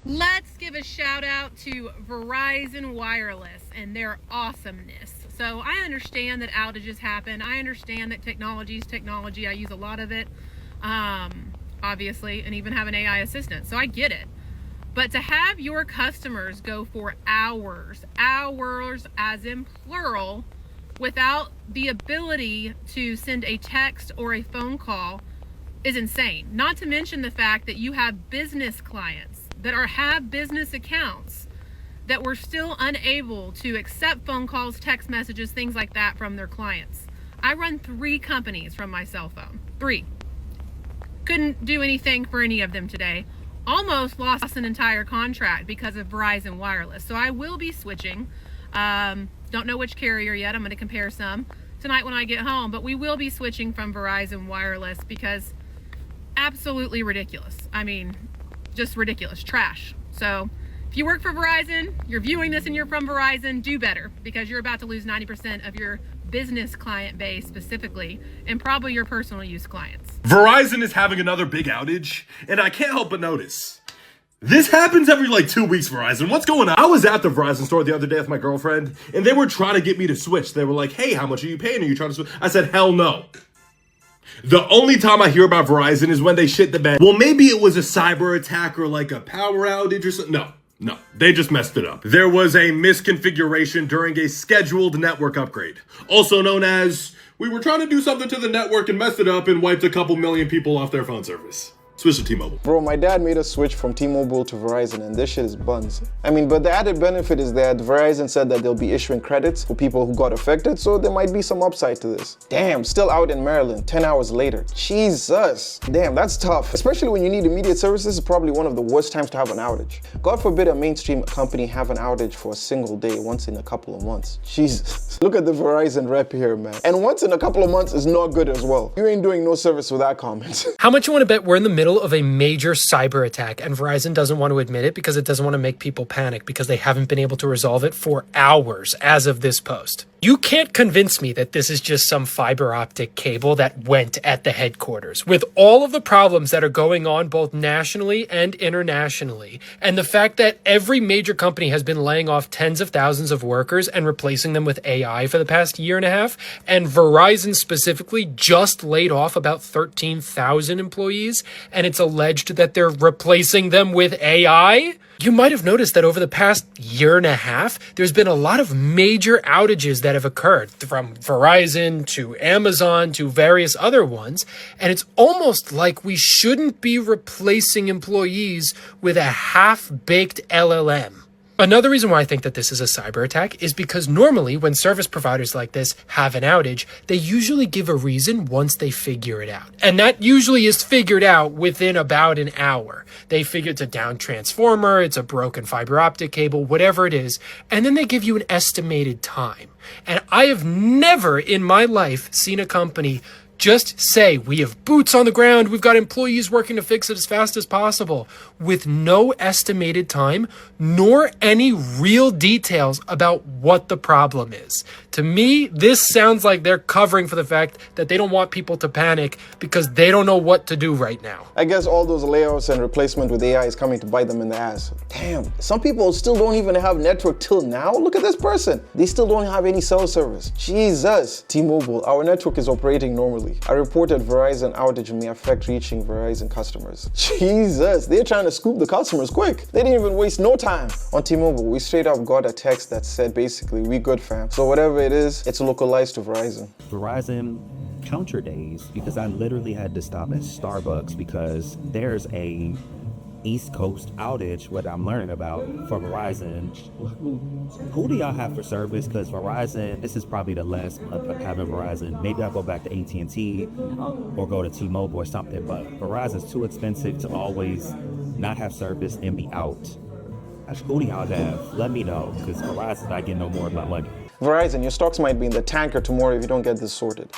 Let's give a shout out to Verizon Wireless and their awesomeness. So I understand that outages happen. I understand that technology is technology. I use a lot of it, obviously, and even have an AI assistant. So I get it. But to have your customers go for hours as in plural, without the ability to send a text or a phone call is insane. Not to mention the fact that you have business clients that have business accounts that were still unable to accept phone calls, text messages, things like that from their clients. I run 3 companies from my cell phone. 3. Couldn't do anything for any of them today. Almost lost an entire contract because of Verizon Wireless. So I will be switching. Don't know which carrier yet. I'm going to compare some tonight when I get home. But we will be switching from Verizon Wireless because absolutely ridiculous. I mean, just ridiculous. Trash. So if you work for Verizon, you're viewing this and you're from Verizon, do better, because you're about to lose 90% of your business client base specifically, and probably your personal use clients. Verizon is having another big outage, and I can't help but notice this happens every 2 weeks, Verizon. What's going on? I was at the Verizon store the other day with my girlfriend, and they were trying to get me to switch. They were like, hey, how much are you paying? Are you trying to switch? I said, hell no. The only time I hear about Verizon is when they shit the bed. Well, maybe it was a cyber attack or a power outage or something. No, they just messed it up. There was a misconfiguration during a scheduled network upgrade, also known as we were trying to do something to the network and messed it up and wiped a couple million people off their phone service. Switch to T-Mobile. Bro, my dad made us switch from T-Mobile to Verizon, and this shit is buns. I mean, but the added benefit is that Verizon said that they'll be issuing credits for people who got affected, so there might be some upside to this. Damn, still out in Maryland, 10 hours later. Jesus. Damn, that's tough. Especially when you need immediate services, is probably one of the worst times to have an outage. God forbid a mainstream company have an outage for a single day once in a couple of months. Jesus. Look at the Verizon rep here, man. And once in a couple of months is not good as well. You ain't doing no service with that comment. How much you want to bet we're in the middle of a major cyber attack and Verizon doesn't want to admit it because it doesn't want to make people panic because they haven't been able to resolve it for hours as of this post? You can't convince me that this is just some fiber optic cable that went at the headquarters. With all of the problems that are going on both nationally and internationally, and the fact that every major company has been laying off tens of thousands of workers and replacing them with AI for the past year and a half, and Verizon specifically just laid off about 13,000 employees, and it's alleged that they're replacing them with AI, you might have noticed that over the past year and a half, there's been a lot of major outages that have occurred from Verizon to Amazon to various other ones. And it's almost like we shouldn't be replacing employees with a half-baked LLM. Another reason why I think that this is a cyber attack is because normally when service providers like this have an outage, they usually give a reason once they figure it out. And that usually is figured out within about an hour. They figure it's a down transformer, it's a broken fiber optic cable, whatever it is, and then they give you an estimated time. And I have never in my life seen a company just say, we have boots on the ground, we've got employees working to fix it as fast as possible, with no estimated time, nor any real details about what the problem is. To me, this sounds like they're covering for the fact that they don't want people to panic because they don't know what to do right now. I guess all those layoffs and replacement with AI is coming to bite them in the ass. Damn, some people still don't even have network till now. Look at this person. They still don't have any cell service. Jesus. T-Mobile, our network is operating normally. I reported Verizon outage may affect reaching Verizon customers. Jesus, they're trying to scoop the customers quick. They didn't even waste no time. On T-Mobile, we straight up got a text that said basically, we good fam. So whatever it is, it's localized to Verizon. Verizon, count your days, because I literally had to stop at Starbucks because there's a East Coast outage, what I'm learning about for Verizon. Who do y'all have for service? Because Verizon, this is probably the last month of having Verizon. Maybe I'll go back to AT&T or go to T-Mobile or something, but Verizon's too expensive to always not have service and be out. Who do y'all have? Let me know, because Verizon's not getting no more of my money. Verizon, your stocks might be in the tanker tomorrow if you don't get this sorted.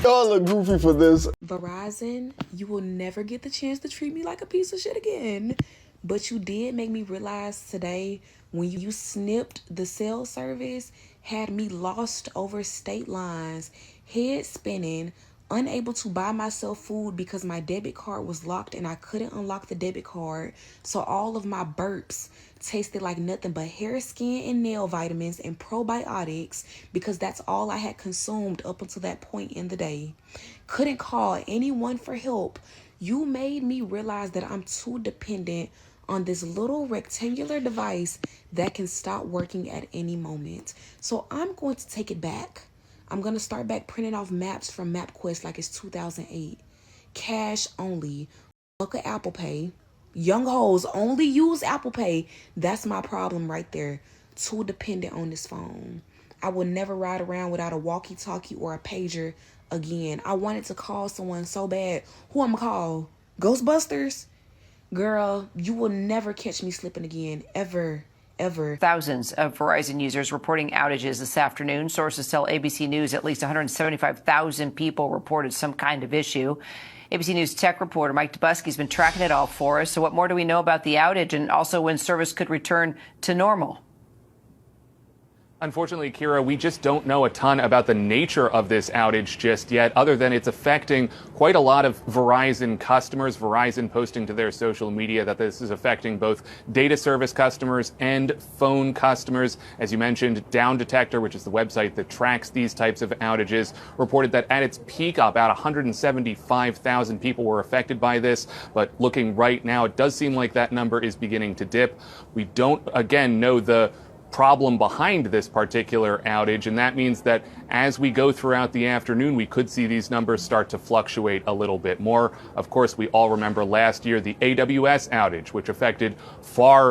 Y'all look goofy for this. Verizon, you will never get the chance to treat me like a piece of shit again. But you did make me realize today when you snipped the cell service, had me lost over state lines, head spinning, unable to buy myself food because my debit card was locked and I couldn't unlock the debit card. So all of my burps tasted like nothing but hair, skin, and nail vitamins and probiotics because that's all I had consumed up until that point in the day. Couldn't call anyone for help. You made me realize that I'm too dependent on this little rectangular device that can stop working at any moment. So I'm going to take it back. I'm going to start back printing off maps from MapQuest like it's 2008. Cash only. Look at Apple Pay. Young hoes only use Apple Pay. That's my problem right there. Too dependent on this phone. I will never ride around without a walkie-talkie or a pager again. I wanted to call someone so bad. Who I'm gonna call? Ghostbusters? Girl, you will never catch me slipping again. Ever. Thousands of Verizon users reporting outages this afternoon. Sources tell ABC News at least 175,000 people reported some kind of issue. ABC News tech reporter Mike Dubusky has been tracking it all for us. So what more do we know about the outage and also when service could return to normal? Unfortunately, Kira, we just don't know a ton about the nature of this outage just yet, other than it's affecting quite a lot of Verizon customers. Verizon posting to their social media that this is affecting both data service customers and phone customers. As you mentioned, Down Detector, which is the website that tracks these types of outages, reported that at its peak, about 175,000 people were affected by this. But looking right now, it does seem like that number is beginning to dip. We don't, again, know the problem behind this particular outage, and that means that as we go throughout the afternoon, we could see these numbers start to fluctuate a little bit more. Of course, we all remember last year the AWS outage, which affected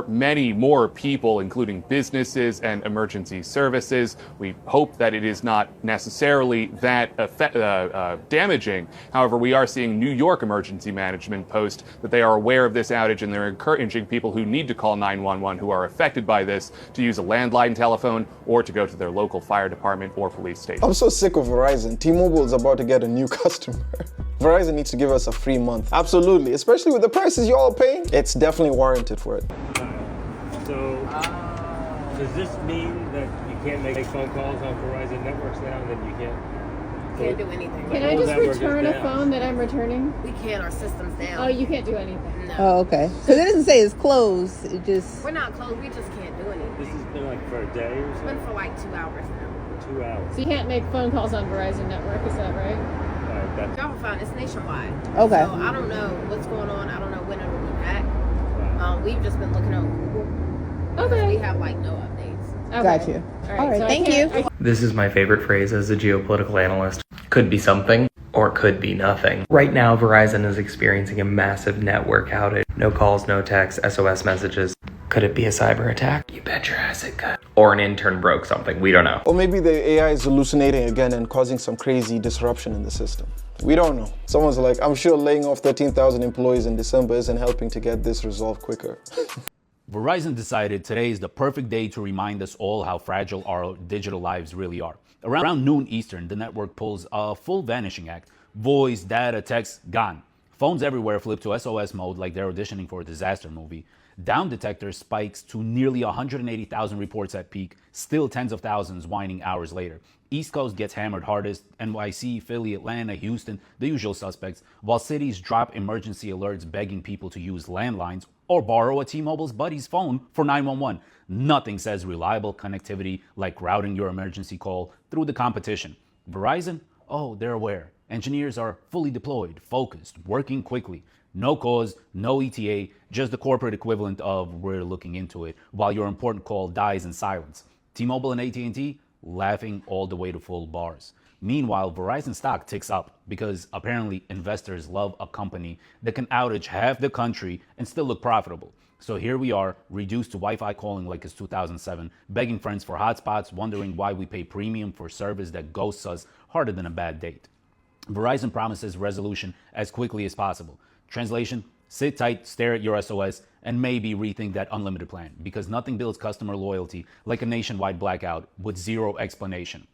many more people, including businesses and emergency services. We hope that it is not necessarily that damaging. However, we are seeing New York Emergency Management post that they are aware of this outage, and they're encouraging people who need to call 911 who are affected by this to use a landline telephone or to go to their local fire department or police station. I'm so sick of Verizon. T-Mobile is about to get a new customer. Verizon needs to give us a free month. Absolutely, especially with the prices you all paying. It's definitely warranted for it. So, does this mean that you can't make phone calls on Verizon networks now, and then you can't do anything? Can I just return a phone that I'm returning? We can't. Our system's down. Oh, you can't do anything. No. Oh, okay. Because it doesn't say it's closed. It just... We're not closed. We just can't do anything. This has been like for a day or It's something? been for like 2 hours now. 2 hours. So you can't make phone calls on Verizon network, is that right? Right, that's Y'all will find it's nationwide. Okay. So I don't know what's going on. I don't know when it'll be back. We've just been looking on Google. Okay. We have like no updates. Okay. Got you. All right, so thank you. This is my favorite phrase as a geopolitical analyst. Could be something or could be nothing. Right now, Verizon is experiencing a massive network outage. No calls, no texts, SOS messages. Could it be a cyber attack? You bet your ass it could. Or an intern broke something. We don't know. Or maybe the AI is hallucinating again and causing some crazy disruption in the system. We don't know. Someone's like, I'm sure laying off 13,000 employees in December isn't helping to get this resolved quicker. Verizon decided today is the perfect day to remind us all how fragile our digital lives really are. Around noon Eastern, the network pulls a full vanishing act. Voice, data, text, gone. Phones everywhere flip to SOS mode like they're auditioning for a disaster movie. Down Detector spikes to nearly 180,000 reports at peak, still tens of thousands whining hours later. East Coast gets hammered hardest, NYC, Philly, Atlanta, Houston, the usual suspects, while cities drop emergency alerts begging people to use landlines or borrow a T-Mobile's buddy's phone for 911. Nothing says reliable connectivity like routing your emergency call through the competition. Verizon? Oh, they're aware. Engineers are fully deployed, focused, working quickly. No cause, no ETA, just the corporate equivalent of we're looking into it, while your important call dies in silence. T-Mobile and AT&T laughing all the way to full bars. Meanwhile, Verizon stock ticks up because apparently investors love a company that can outage half the country and still look profitable. So here we are, reduced to Wi-Fi calling like it's 2007, begging friends for hotspots, wondering why we pay premium for service that ghosts us harder than a bad date. Verizon promises resolution as quickly as possible. Translation, sit tight, stare at your SOS, and maybe rethink that unlimited plan, because nothing builds customer loyalty like a nationwide blackout with zero explanation.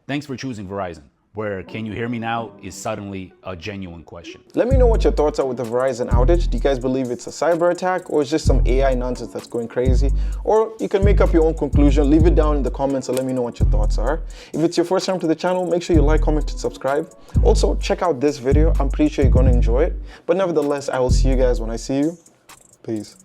Thanks for choosing Verizon. where "can you hear me now" is suddenly a genuine question. Let me know what your thoughts are with the Verizon outage. Do you guys believe it's a cyber attack, or is just some AI nonsense that's going crazy? Or you can make up your own conclusion. Leave it down in the comments and let me know what your thoughts are. If it's your first time to the channel, make sure you like, comment, and subscribe. Also, check out this video. I'm pretty sure you're going to enjoy it. But nevertheless, I will see you guys when I see you. Peace.